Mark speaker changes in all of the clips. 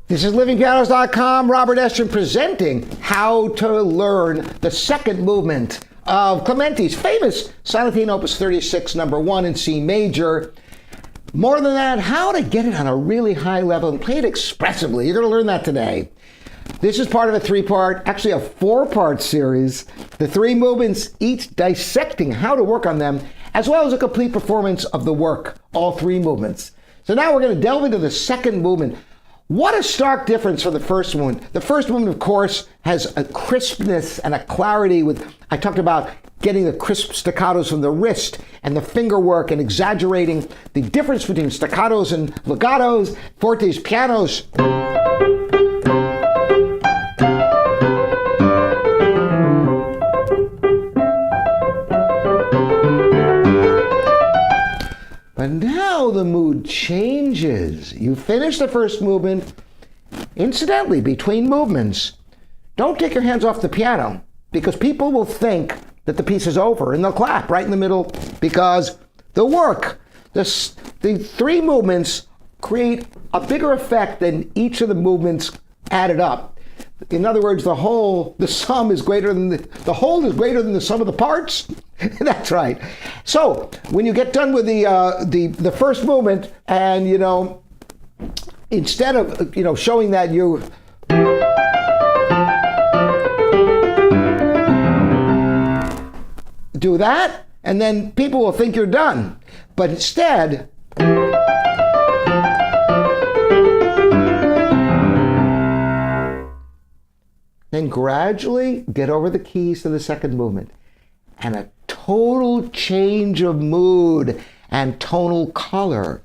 Speaker 1: This is livingpianos.com, Robert Estrin presenting how to learn the second movement of Clementi's famous Sonatina opus 36, number 1 in C major. More than that, how to get it on a really high level and play it expressively. You're going to learn that today. This is part of a 3-part, actually a 4-part series. The 3 movements, each dissecting how to work on them, as well as a complete performance of the work, all 3 movements. So now we're going to delve into the second movement. What a stark difference from the first movement. The first movement, of course, has a crispness and a clarity with, I talked about getting the crisp staccatos from the wrist and the finger work and exaggerating the difference between staccatos and legatos, fortes, pianos. But now the mood changes. You finish the first movement. Incidentally, between movements, don't take your hands off the piano because people will think that the piece is over and they'll clap right in the middle because the work, the 3 movements create a bigger effect than each of the movements added up. In other words, the whole, the sum is greater than the whole is greater than the sum of the parts. That's right. So when you get done with the first movement, and instead of showing that you do that, and then people will think you're done. But instead, then gradually get over the keys to the second movement. And a total change of mood and tonal color.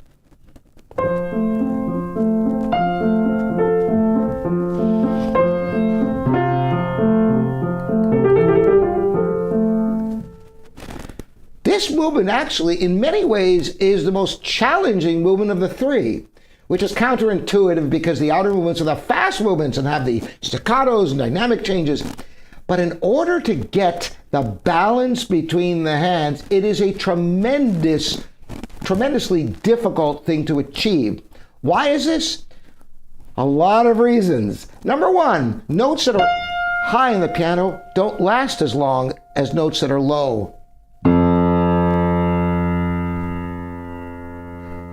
Speaker 1: This movement actually, in many ways, is the most challenging movement of the 3. Which is counterintuitive because the outer movements are the fast movements and have the staccatos and dynamic changes. But in order to get the balance between the hands, it is a tremendously difficult thing to achieve. Why is this? A lot of reasons. Number 1, notes that are high in the piano don't last as long as notes that are low.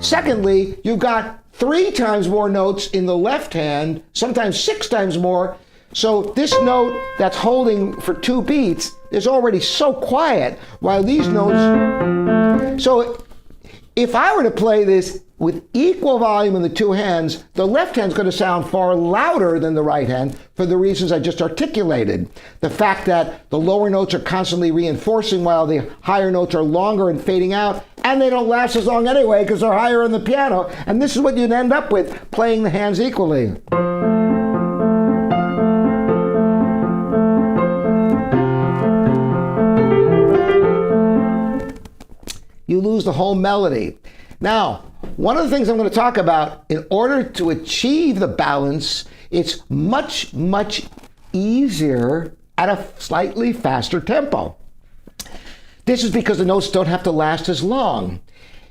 Speaker 1: Secondly, you've got 3 times more notes in the left hand, sometimes 6 times more. So this note that's holding for 2 beats is already so quiet, while these notes... So if I were to play this with equal volume in the 2 hands, the left hand's going to sound far louder than the right hand for the reasons I just articulated. The fact that the lower notes are constantly reinforcing while the higher notes are longer and fading out, and they don't last as long anyway because they're higher in the piano. And this is what you'd end up with, playing the hands equally. You lose the whole melody. Now, one of the things I'm going to talk about, in order to achieve the balance, it's much, much easier at a slightly faster tempo. This is because the notes don't have to last as long.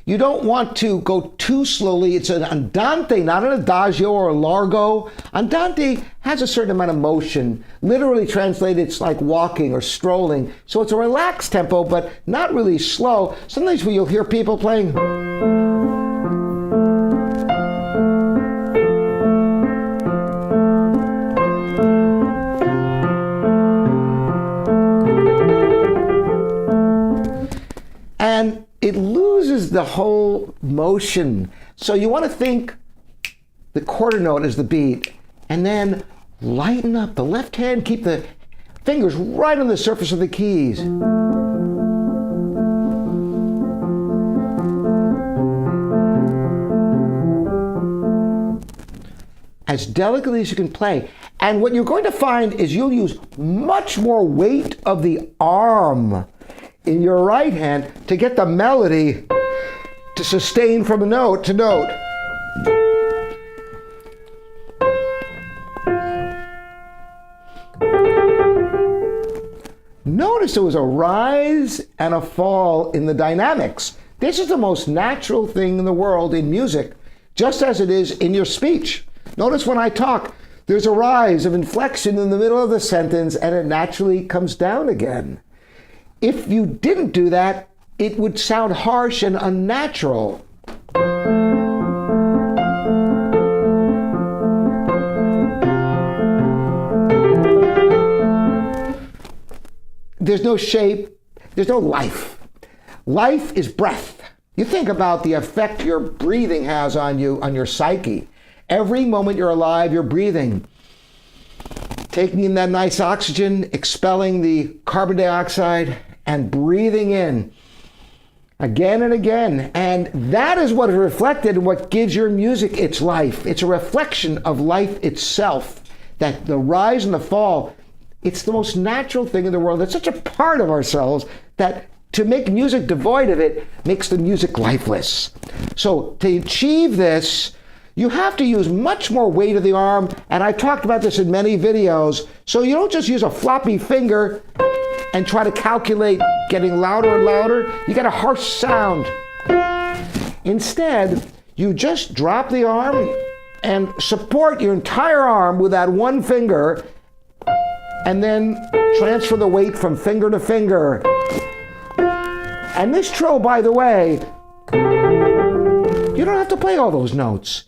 Speaker 1: You don't want to go too slowly. It's an andante, not an adagio or a largo. Andante has a certain amount of motion. Literally translated, it's like walking or strolling. So it's a relaxed tempo, but not really slow. Sometimes you'll hear people playing. And it loses the whole motion. So you want to think the quarter note as the beat, and then lighten up the left hand, keep the fingers right on the surface of the keys. As delicately as you can play. And what you're going to find is you'll use much more weight of the arm in your right hand to get the melody to sustain from note to note. Notice there was a rise and a fall in the dynamics. This is the most natural thing in the world in music, just as it is in your speech. Notice when I talk, there's a rise of inflection in the middle of the sentence and it naturally comes down again. If you didn't do that, it would sound harsh and unnatural. There's no shape, there's no life. Life is breath. You think about the effect your breathing has on you, on your psyche. Every moment you're alive, you're breathing. Taking in that nice oxygen, expelling the carbon dioxide, and breathing in again and again. And that is what is reflected in what gives your music its life. It's a reflection of life itself. That the rise and the fall, it's the most natural thing in the world. It's such a part of ourselves that to make music devoid of it makes the music lifeless. So to achieve this, you have to use much more weight of the arm, and I've talked about this in many videos. So you don't just use a floppy finger and try to calculate getting louder and louder. You get a harsh sound. Instead, you just drop the arm and support your entire arm with that one finger, and then transfer the weight from finger to finger. And this trill, by the way, you don't have to play all those notes.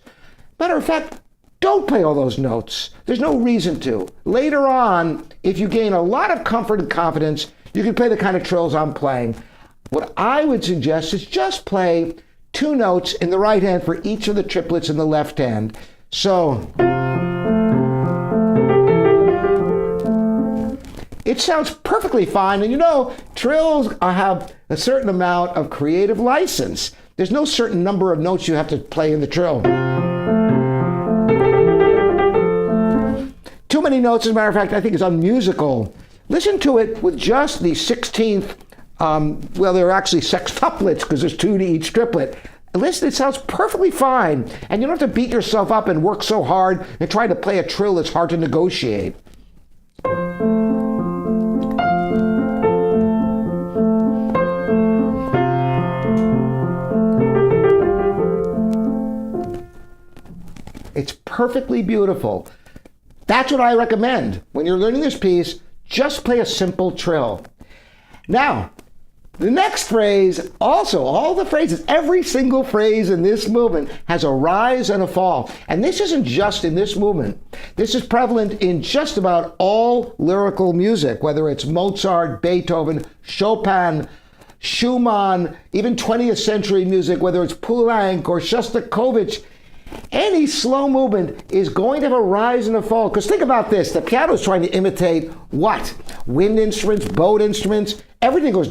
Speaker 1: Matter of fact, don't play all those notes. There's no reason to. Later on, if you gain a lot of comfort and confidence, you can play the kind of trills I'm playing. What I would suggest is just play 2 notes in the right hand for each of the triplets in the left hand. So it sounds perfectly fine. And you know, trills have a certain amount of creative license. There's no certain number of notes you have to play in the trill. Too many notes, as a matter of fact, I think is unmusical. Listen to it with just the 16th, well, they're actually sextuplets because there's 2 to each triplet. Listen, it sounds perfectly fine. And you don't have to beat yourself up and work so hard and try to play a trill that's hard to negotiate. It's perfectly beautiful. That's what I recommend. When you're learning this piece, just play a simple trill. Now, the next phrase, also, all the phrases, every single phrase in this movement has a rise and a fall. And this isn't just in this movement. This is prevalent in just about all lyrical music, whether it's Mozart, Beethoven, Chopin, Schumann, even 20th century music, whether it's Poulenc or Shostakovich. Any slow movement is going to have a rise and a fall. Because think about this. The piano is trying to imitate what? Wind instruments, bowed instruments. Everything comes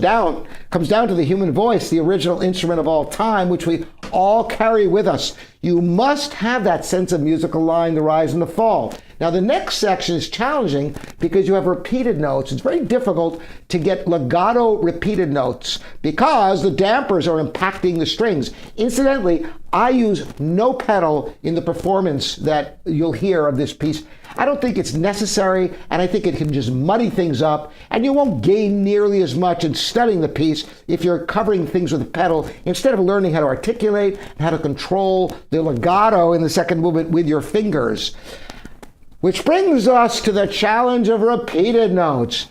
Speaker 1: down to the human voice, the original instrument of all time, which we all carry with us. You must have that sense of musical line, the rise and the fall. Now, the next section is challenging because you have repeated notes. It's very difficult to get legato repeated notes because the dampers are impacting the strings. Incidentally, I use no pedal in the performance that you'll hear of this piece. I don't think it's necessary, and I think it can just muddy things up, and you won't gain nearly as much in studying the piece if you're covering things with a pedal instead of learning how to articulate and how to control the legato in the second movement with your fingers. Which brings us to the challenge of repeated notes.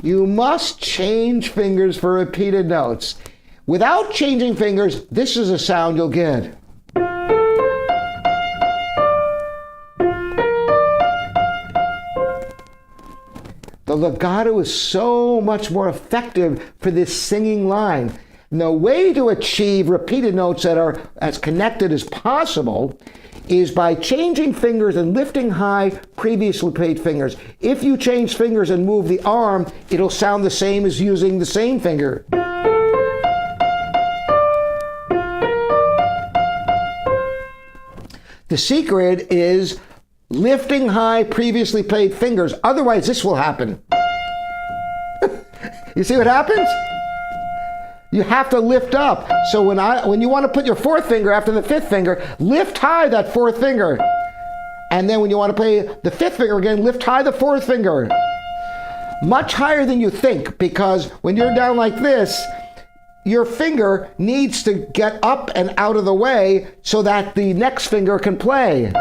Speaker 1: You must change fingers for repeated notes. Without changing fingers, this is a sound you'll get. The legato is so much more effective for this singing line. And the way to achieve repeated notes that are as connected as possible is by changing fingers and lifting high previously played fingers. If you change fingers and move the arm, it'll sound the same as using the same finger. The secret is lifting high previously played fingers. Otherwise, this will happen. You see what happens? You have to lift up. So when you want to put your 4th finger after the 5th finger, lift high that 4th finger. And then when you want to play the 5th finger again, lift high the 4th finger. much higher than you think, because when you're down like this, your finger needs to get up and out of the way so that the next finger can play.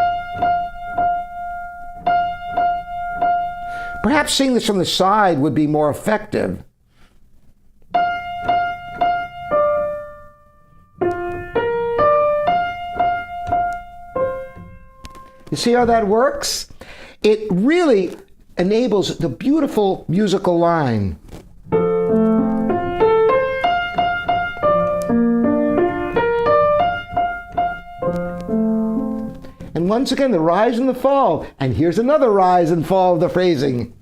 Speaker 1: Perhaps seeing this from the side would be more effective. You see how that works? It really enables the beautiful musical line. And once again, the rise and the fall. And here's another rise and fall of the phrasing.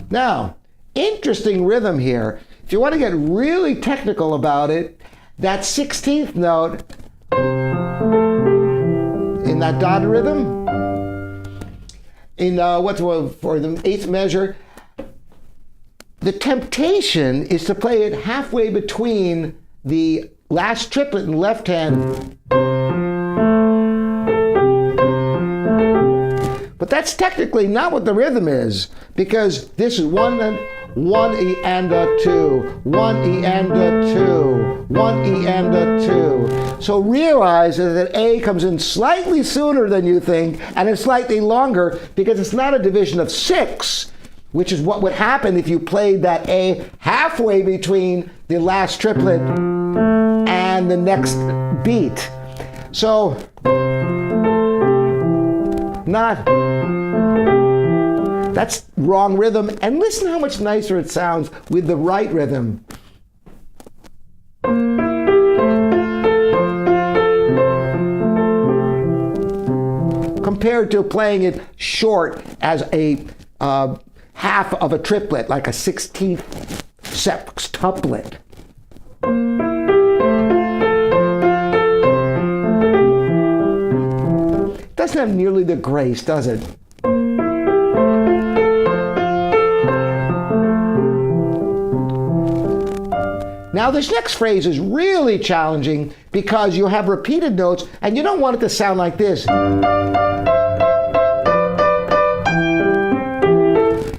Speaker 1: Now, interesting rhythm here. If you want to get really technical about it, that 16th note in that dotted rhythm, in for the 8th measure, the temptation is to play it halfway between the last triplet in the left hand. But that's technically not what the rhythm is, because this is 1 E and a 2, 1 E and a 2, 1 E and a 2. So realize that A comes in slightly sooner than you think, and it's slightly longer because it's not a division of 6, which is what would happen if you played that A halfway between the last triplet and the next beat. So, that's wrong rhythm. And listen how much nicer it sounds with the right rhythm. Compared to playing it short as a half of a triplet, like a 16th sextuplet. It doesn't have nearly the grace, does it? Now this next phrase is really challenging because you have repeated notes and you don't want it to sound like this.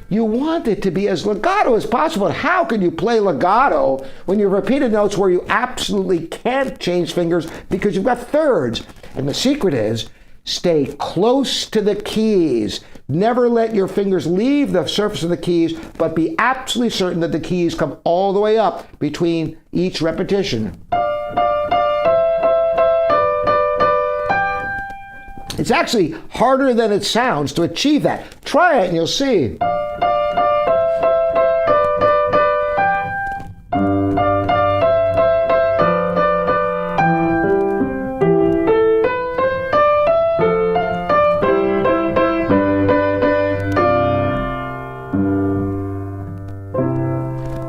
Speaker 1: You want it to be as legato as possible. How can you play legato when you have repeated notes where you absolutely can't change fingers because you've got thirds? And the secret is, stay close to the keys. Never let your fingers leave the surface of the keys, but be absolutely certain that the keys come all the way up between each repetition. It's actually harder than it sounds to achieve that. Try it and you'll see.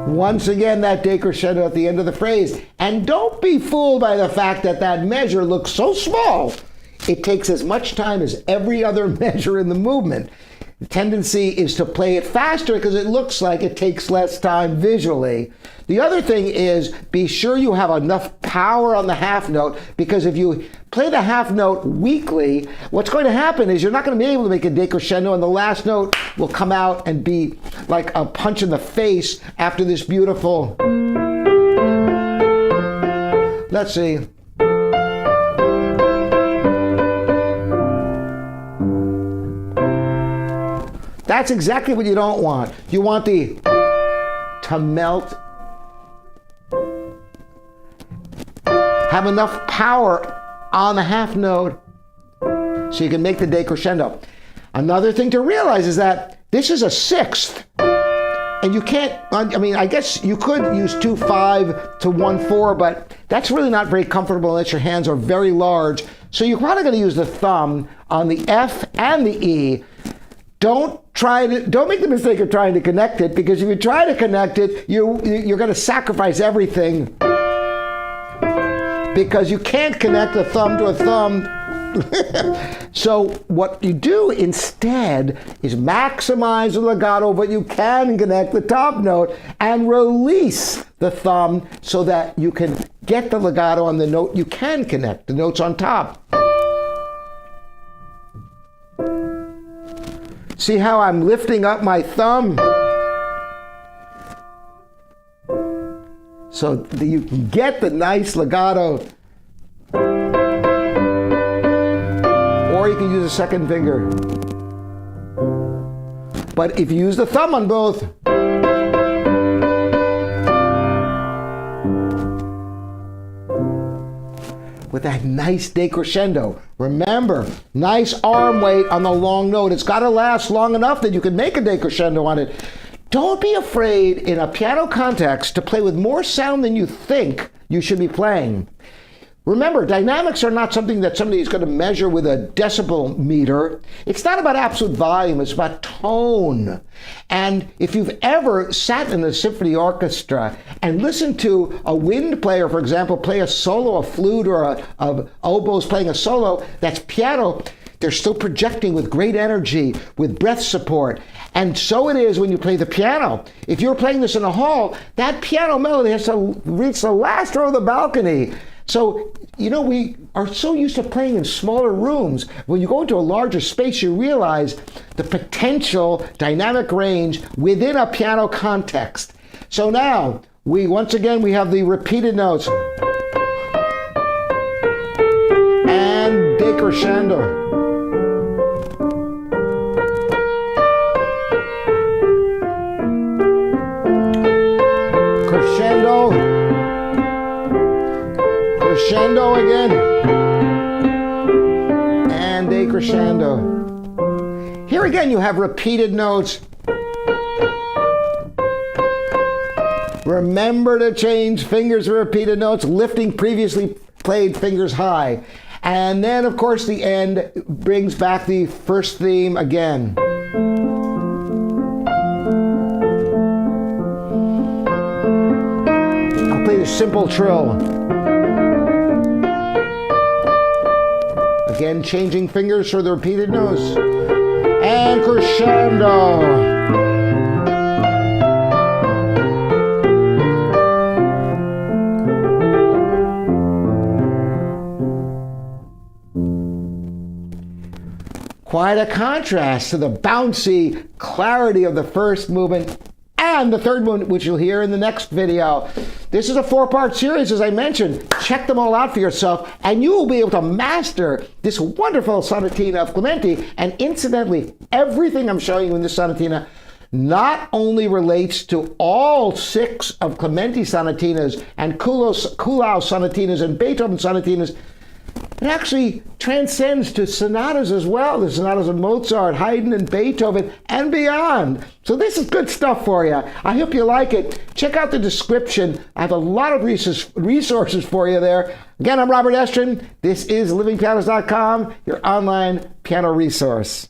Speaker 1: Once again, that decrescendo at the end of the phrase. And don't be fooled by the fact that that measure looks so small. It takes as much time as every other measure in the movement. The tendency is to play it faster because it looks like it takes less time visually. The other thing is, be sure you have enough power on the half note, because if you play the half note weakly, what's going to happen is you're not going to be able to make a decrescendo, and the last note will come out and be like a punch in the face after this beautiful. Let's see. That's exactly what you don't want. You want the to melt. Have enough power on the half note so you can make the decrescendo. Another thing to realize is that this is a 6th. And you can't, I mean, I guess you could use 2/5 to 1/4, but that's really not very comfortable unless your hands are very large. So you're probably going to use the thumb on the F and the E. Don't make the mistake of trying to connect it, because if you try to connect it, you're going to sacrifice everything, because you can't connect a thumb to a thumb. So what you do instead is maximize the legato, but you can connect the top note and release the thumb so that you can get the legato on the note you can connect, the notes on top. See how I'm lifting up my thumb? So that you can get the nice legato. Or you can use a second finger. But if you use the thumb on both, with that nice decrescendo. Remember, nice arm weight on the long note. It's got to last long enough that you can make a decrescendo on it. Don't be afraid in a piano context to play with more sound than you think you should be playing. Remember, dynamics are not something that somebody is going to measure with a decibel meter. It's not about absolute volume, it's about tone. And if you've ever sat in a symphony orchestra and listened to a wind player, for example, play a solo, a flute or a oboes playing a solo, that's piano, they're still projecting with great energy, with breath support. And so it is when you play the piano. If you're playing this in a hall, that piano melody has to reach the last row of the balcony. So, you know, we are so used to playing in smaller rooms. When you go into a larger space, you realize the potential dynamic range within a piano context. So now, once again, we have the repeated notes. And decrescendo. Crescendo. Crescendo again, and decrescendo. Here again you have repeated notes. Remember to change fingers for repeated notes, lifting previously played fingers high. And then, of course, the end brings back the first theme again. I'll play the simple trill. Again, changing fingers for the repeated notes. And crescendo. Quite a contrast to the bouncy clarity of the first movement and the third movement, which you'll hear in the next video. This is a 4-part series, as I mentioned. Check them all out for yourself, and you will be able to master this wonderful sonatina of Clementi. And incidentally, everything I'm showing you in this sonatina not only relates to all 6 of Clementi sonatinas and Kuhlau sonatinas and Beethoven sonatinas, it actually transcends to sonatas as well, the sonatas of Mozart, Haydn, and Beethoven, and beyond. So this is good stuff for you. I hope you like it. Check out the description. I have a lot of resources for you there. Again, I'm Robert Estrin. This is livingpianos.com, your online piano resource.